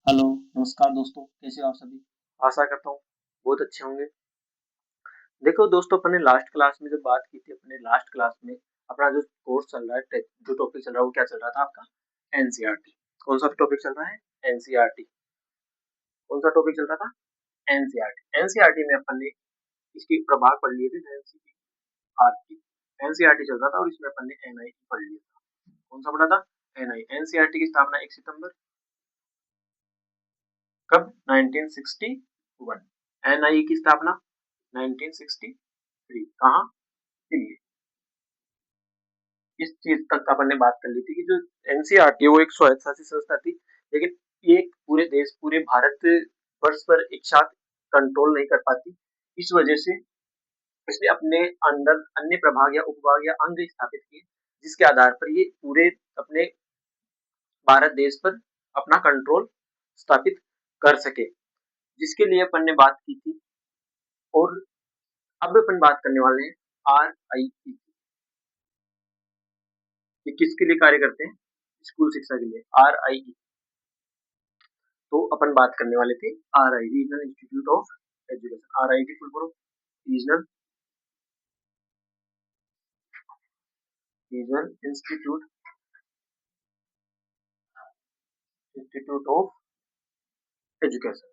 Hello, नमस्कार दोस्तों, कैसे हो आप सभी? आशा करता हूँ बहुत अच्छे होंगे। देखो दोस्तों, अपने लास्ट क्लास में जब बात की थी, अपने लास्ट क्लास में अपना जो कोर्स चल रहा है, जो टॉपिक चल रहा है, वो क्या चल रहा था आपका? एनसीईआरटी। कौन सा टॉपिक चल रहा है? एनसीईआरटी। कौन सा टॉपिक चल रहा था? एनसीईआरटी। एनसीईआरटी में अपन ने इसके प्रभाग पढ़ लिए थे, एनसीईआरटी। एनसीईआरटी चल रहा था और इसमें अपन ने एनआई पढ़ लिया था। कौन सा पढ़ा था? एनआई। एनसीईआरटी की स्थापना 1 सितंबर कब? 1961। एनआई की स्थापना 1963। कहाँ? दिल्ली। इस चीज तक अपन ने बात कर ली थी कि जो एनसीईआरटी वो एक स्वायत्त शासित संस्था थी, लेकिन ये पूरे देश, पूरे भारत वर्ष पर एक साथ कंट्रोल नहीं कर पाती। इस वजह से इसने अपने अंदर अन्य प्रभाग या उपभाग या अंग स्थापित किए, जिसके आधार पर ये पूरे अपने भारत देश पर अपना कंट्रोल स्थापित कर सके, जिसके लिए अपन ने बात की थी। और अब अपन बात करने वाले हैं RIE की। ये किसके लिए कार्य करते हैं? स्कूल शिक्षा के लिए। RIE। तो अपन बात करने वाले थे RI, regional institute of education. RI की full form regional regional institute of education.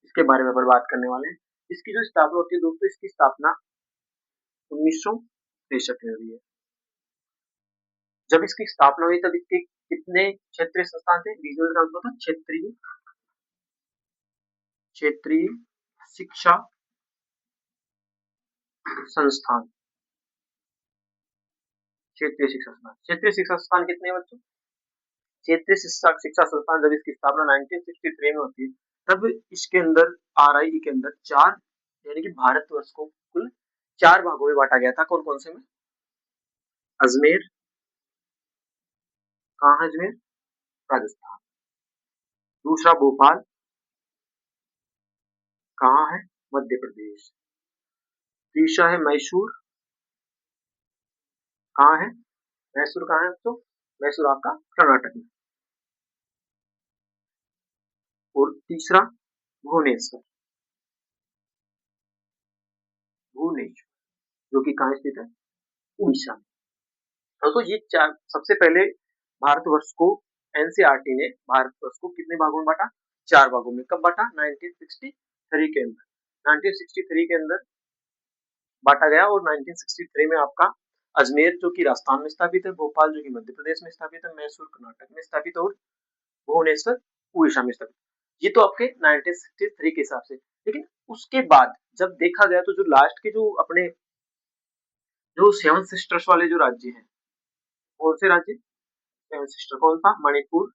इसके बारे में अपन बात करने वाले हैं। इसकी जो स्थापना होती है दोस्तों, इसकी स्थापना 1963 में हुई है। जब इसकी स्थापना हुई तब इसके कितने क्षेत्रीय संस्थान थे? रीजनल का मतलब क्षेत्रीय क्षेत्रीय शिक्षा संस्थान। क्षेत्रीय शिक्षा संस्थान। क्षेत्रीय शिक्षा संस्थान कितने हैं बच्चों? क्षेत्रीय शिक्षा शिक्षा संस्थान जब इसकी स्थापना 1963 में होती है, तब इसके अंदर RIE के अंदर चार, यानी कि भारतवर्ष को कुल चार भागों में बांटा गया था। कौन कौन से में? अजमेर। कहाँ है अजमेर? राजस्थान। दूसरा भोपाल। कहाँ है? मध्य प्रदेश। तीसरा है मैसूर। कहाँ है? मैसूर कहाँ है दोस्तों? मैसूर आपका कर्नाटक में। और तीसरा भुवनेश्वर। भुवनेश्वर जो कि कहाँ स्थित है? उड़ीसा में। दोस्तों ये चार, सबसे पहले भारतवर्ष को एनसीईआरटी ने भारतवर्ष को कितने भागों में बांटा? चार भागों में। कब बांटा? 1963 के अंदर। 1963 के अंदर बांटा गया। और 1963 में आपका अजमेर जो कि राजस्थान में स्थापित है, भोपाल जो कि मध्य प्रदेश में स्थापित है, मैसूर कर्नाटक में स्थापित और भुवनेश्वर उड़ीसा में स्थापित। ये तो आपके 1963 के हिसाब से। लेकिन उसके बाद जब देखा गया तो जो लास्ट के जो अपने जो सेवन सिस्टर्स वाले जो राज्य हैं, कौन से राज्य? सेवन सिस्टर कौन सा? मणिपुर,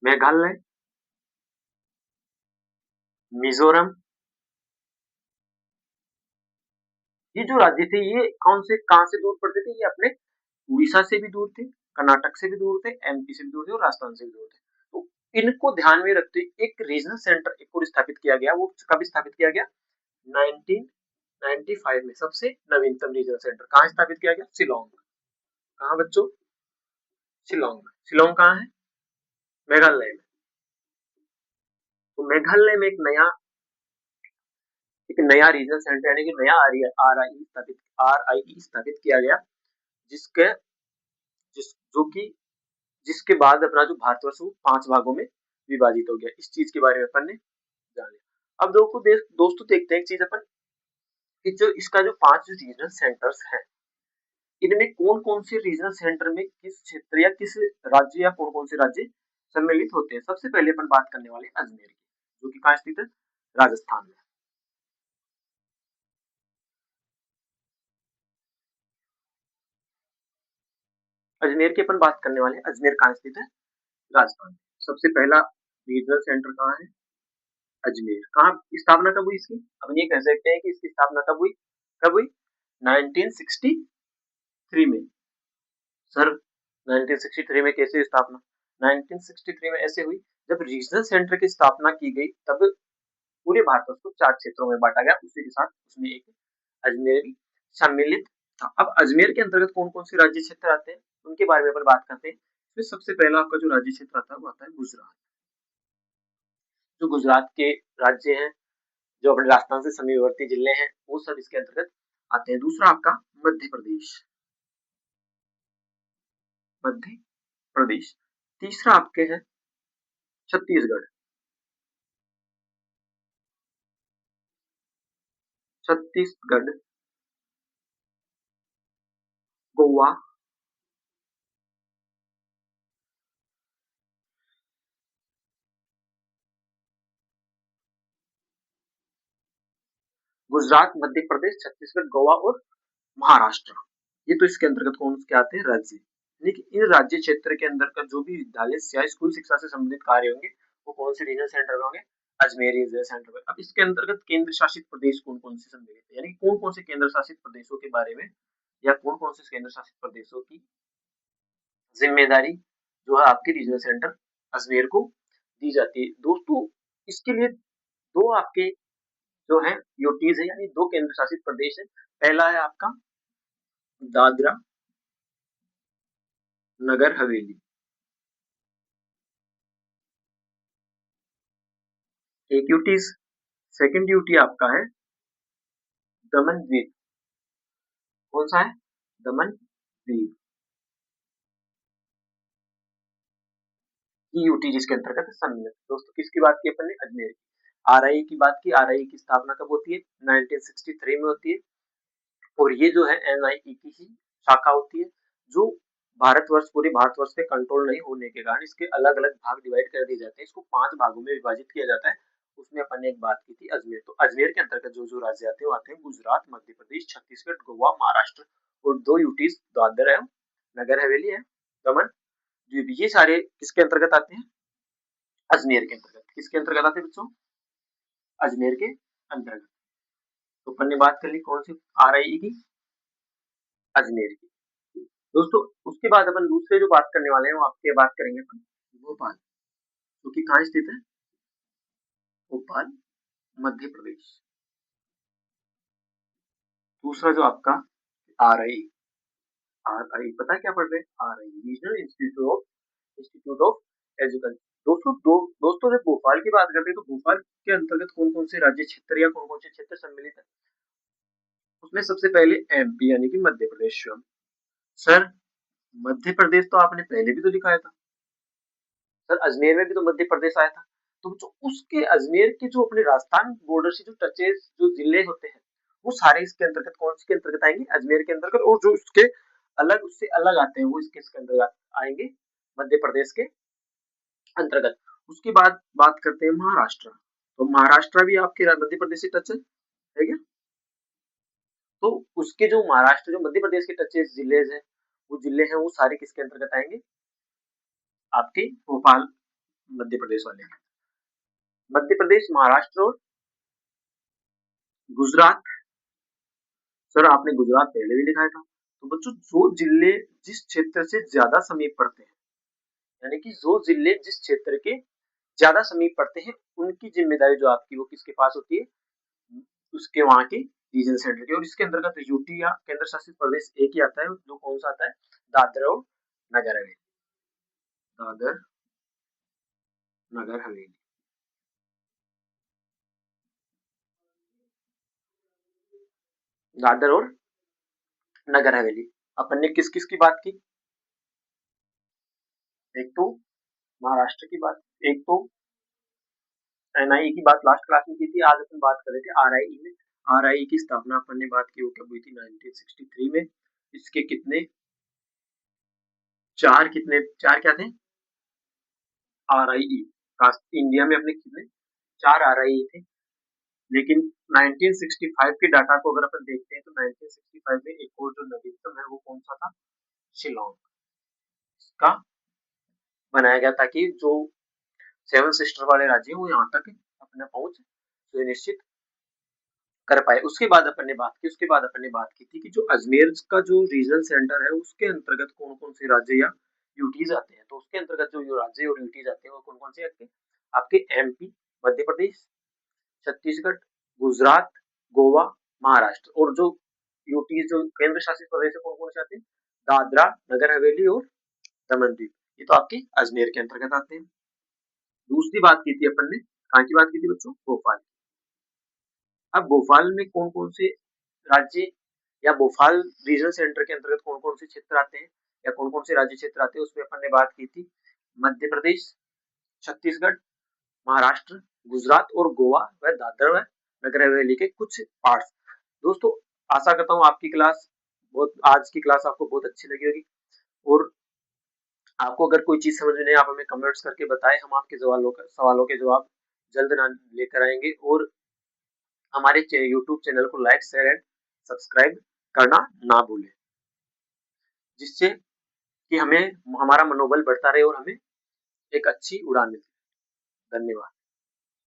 मेघालय, मिजोरम। ये जो राज्य थे ये कौन से, कहां से दूर पड़ते थे? ये अपने उड़ीसा से भी दूर थे, कर्नाटक से भी दूर थे, एमपी से भी दूर थे और राजस्थान से भी दूर थे। तो इनको ध्यान में रखते हुए एक रीजनल सेंटर एक और स्थापित किया गया। वो कब स्थापित किया गया? 1995 में सबसे नवीनतम रीजनल सेंटर कहाँ स्थापित किया गया? शिलोंग। कहाँ बच्चों? शिलोंग। शिलोंग कहाँ है? मेघालय में। तो मेघालय में एक नया रीजनल सेंटर यानी कि नया RIE स्थापित किया गया, जिसके जिस जो कि जिसके बाद अपना जो भारतवर्ष वो 5 भागों में विभाजित हो गया। इस चीज के बारे में अपन ने जान लिया। अब दोस्तों देखते हैं एक चीज अपन कि जो इसका जो 5 रीजनल सेंटर्स हैं, इनमें कौन कौन से रीजनल सेंटर में किस क्षेत्र या किस राज्य या कौन कौन से राज्य सम्मिलित होते हैं। सबसे पहले अपन बात करने वाले अजमेर की, जो कि कहाँ स्थित है? राजस्थान में। अजमेर की अपन बात करने वाले। अजमेर कहाँ स्थित है? राजस्थान में। सबसे पहला रीजनल सेंटर कहाँ है? अजमेर। कहाँ स्थापना कब हुई इसकी? अपन ये कह सकते हैं कि इसकी स्थापना कब हुई? कब हुई? 1963 में। सर 1963 में कैसे स्थापना? 1963 में ऐसे हुई जब रीजनल सेंटर की स्थापना की गई, तब पूरे भारत को 4 क्षेत्रों में बांटा गया। उसी के साथ उसमें एक अजमेर भी सम्मिलित अब अजमेर के अंतर्गत कौन कौन से राज्य क्षेत्र आते हैं उनके बारे में अपन बात करते हैं। इसमें सबसे पहला आपका जो राज्य क्षेत्र आता है वो आता है गुजरात। जो गुजरात के राज्य हैं, जो अपने राजस्थान से समीपवर्ती जिले हैं, वो सब इसके अंतर्गत आते हैं। दूसरा आपका मध्य प्रदेश, मध्य प्रदेश। तीसरा आपके है छत्तीसगढ़, छत्तीसगढ़। गोवा, गुजरात, मध्य प्रदेश, छत्तीसगढ़, गोवा और महाराष्ट्र। ये तो इसके अंतर्गत कौन से आते हैं राज्य। लेकिन इन राज्य क्षेत्र के अंदर का जो भी विद्यालय या स्कूल शिक्षा से संबंधित कार्य होंगे वो कौन से रीजनल सेंटर में होंगे, अजमेर रीजनल सेंटर में। अब इसके अंतर्गत केंद्र शासित प्रदेश कौन कौन से सम्मिलित है, यानी कौन कौन से केंद्र शासित प्रदेशों के बारे में या कौन कौन से केंद्र शासित प्रदेशों की जिम्मेदारी जो है आपके रीजनल सेंटर अजमेर को दी जाती है। दोस्तों इसके लिए दो आपके जो है यूटीज है, यानी दो केंद्र शासित प्रदेश है। पहला है आपका दादरा नगर हवेली, एक यूटीज। सेकंड यूटी आपका है दमन द्वीप। कौन सा है, दमन द्वीप। यूटी जिसके अंतर्गत सम्मिलित। दोस्तों किसकी बात की अपन ने, अजमेर की। आरआई की बात की, आरआई की स्थापना कब होती है, 1963 में होती है। और ये जो है एनआईई की ही शाखा होती है, जो भारतवर्ष पूरे भारतवर्ष पे कंट्रोल नहीं होने के कारण इसके अलग अलग भाग डिवाइड कर दिए जाते हैं। इसको 5 भागों में विभाजित किया जाता है। उसमें अपन ने एक बात की थी अजमेर। तो अजमेर के अंतर्गत जो जो राज्य आते हैं वो आते हैं गुजरात, मध्य प्रदेश, छत्तीसगढ़, गोवा, महाराष्ट्र और दो यूटीज दादर है, नगर हवेली है, दमन द्वीप। ये सारे किसके अंतर्गत आते हैं, अजमेर के अंतर्गत। किसके अंतर्गत आते हैं बच्चों, अजमेर के अंतर्गत। तो अपन ने बात कर ली कौन सी, आरआई की, अजमेर की। दोस्तों उसके बाद अपन दूसरे जो बात करने वाले हैं वो आपके बात करेंगे अपन भोपाल, जो कि कहाँ स्थित है, भोपाल, मध्य प्रदेश। दूसरा जो आपका आरआई, आरआई पता है क्या पढ़ रहे हैं, RI regional institute of education. दोस्तों जब भोपाल की बात करते हैं तो भोपाल के अंतर्गत कौन कौन से राज्य क्षेत्र या कौन कौन से क्षेत्र सम्मिलित है। उसमें सबसे पहले एमपी यानी कि मध्य प्रदेश। सर मध्य प्रदेश तो आपने पहले भी तो दिखाया था, सर अजमेर में भी तो मध्य प्रदेश आया था। तो जो उसके अजमेर के जो अपने राजस्थान बॉर्डर से जो टचेस जो जिले होते हैं वो सारे इसके अंतर्गत कौन से के अंतर्गत आएंगे, अजमेर के अंतर्गत। और जो उसके अलग उससे अलग आते हैं वो इसके अंतर्गत आएंगे, मध्य प्रदेश के अंतर्गत। उसके बाद बात करते हैं महाराष्ट्र। तो महाराष्ट्र भी आपके मध्य प्रदेश से टच है क्या। तो उसके जो महाराष्ट्र जो मध्य प्रदेश के टचेस जिले हैं वो जिले हैं वो सारे किसके अंतर्गत आएंगे, आपके भोपाल मध्य प्रदेश वाले। मध्य प्रदेश, महाराष्ट्र और गुजरात। सर आपने गुजरात पहले भी दिखाया था। तो बच्चों जो जिले जिस क्षेत्र से ज्यादा समीप पड़ते हैं, यानी कि जो जिले जिस क्षेत्र के ज्यादा समीप पड़ते हैं उनकी जिम्मेदारी जो आपकी वो किसके पास होती है, उसके वहां के रीजन सेंटर की। और इसके अंतर्गत यूटी या केंद्र शासित प्रदेश एक ही आता है, जो कौन सा आता है, दादर और नगर हवेली, दादर नगर हवेली। दादर और नगर हवेली। अपन ने किस किस की बात की, एक तो महाराष्ट्र की बात, एक तो एनआई की बात लास्ट क्लास में की थी। आज अपन बात कर रहे थे आरआई में। आरआई की स्थापना अपन ने बात की वो कब हुई थी, 1963 में। इसके कितने चार, कितने चार क्या थे, आरआई इंडिया में अपने कितने चार आरआई थे। लेकिन 1965 के डाटा को अगर अपन देखते हैं तो 1965 में एक और जो नवीनतम है वो कौन सा था, शिलोंग का बनाया गया ताकि जो सेवन सिस्टर वाले राज्य वो यहाँ तक अपना पहुंच सुनिश्चित कर पाए। उसके बाद अपन ने बात की, उसके बाद अपन ने बात की थी कि जो अजमेर का जो रीजनल सेंटर है उसके अंतर्गत कौन कौन से राज्य या यूटीज आते हैं। तो उसके अंतर्गत जो राज्य और यूटीज आते हैं वो कौन कौन से आते हैं, आपके एमपी, मध्य प्रदेश, छत्तीसगढ़, गुजरात, गोवा, महाराष्ट्र। और जो यूटी जो केंद्र शासित प्रदेश है कौन कौन से आते हैं? दादरा नगर हवेली और दमन दीव, ये तो आपके अजमेर के अंतर्गत आते हैं। दूसरी बात की थी अपन ने, कहाँ की बात की थी बच्चों? भोपाल। अब भोपाल में कौन कौन से राज्य या भोपाल रीजन सेंटर के अंतर्गत कौन कौन से क्षेत्र आते हैं या कौन कौन से राज्य क्षेत्र आते हैं, उसमें अपन ने बात की थी मध्य प्रदेश, छत्तीसगढ़, महाराष्ट्र, गुजरात और गोवा व दादरा व नगर हवेली के कुछ पार्ट्स। दोस्तों आशा करता हूँ आपकी क्लास आज की क्लास आपको बहुत अच्छी लगी होगी, और आपको अगर कोई चीज समझ में नहीं, आप हमें कमेंट्स करके बताएं, हम आपके सवालों के जवाब जल्द लेकर आएंगे। और हमारे यूट्यूब चैनल को लाइक शेयर एंड सब्सक्राइब करना ना भूलें, जिससे कि हमें हमारा मनोबल बढ़ता रहे और हमें एक अच्छी उड़ान मिले। धन्यवाद।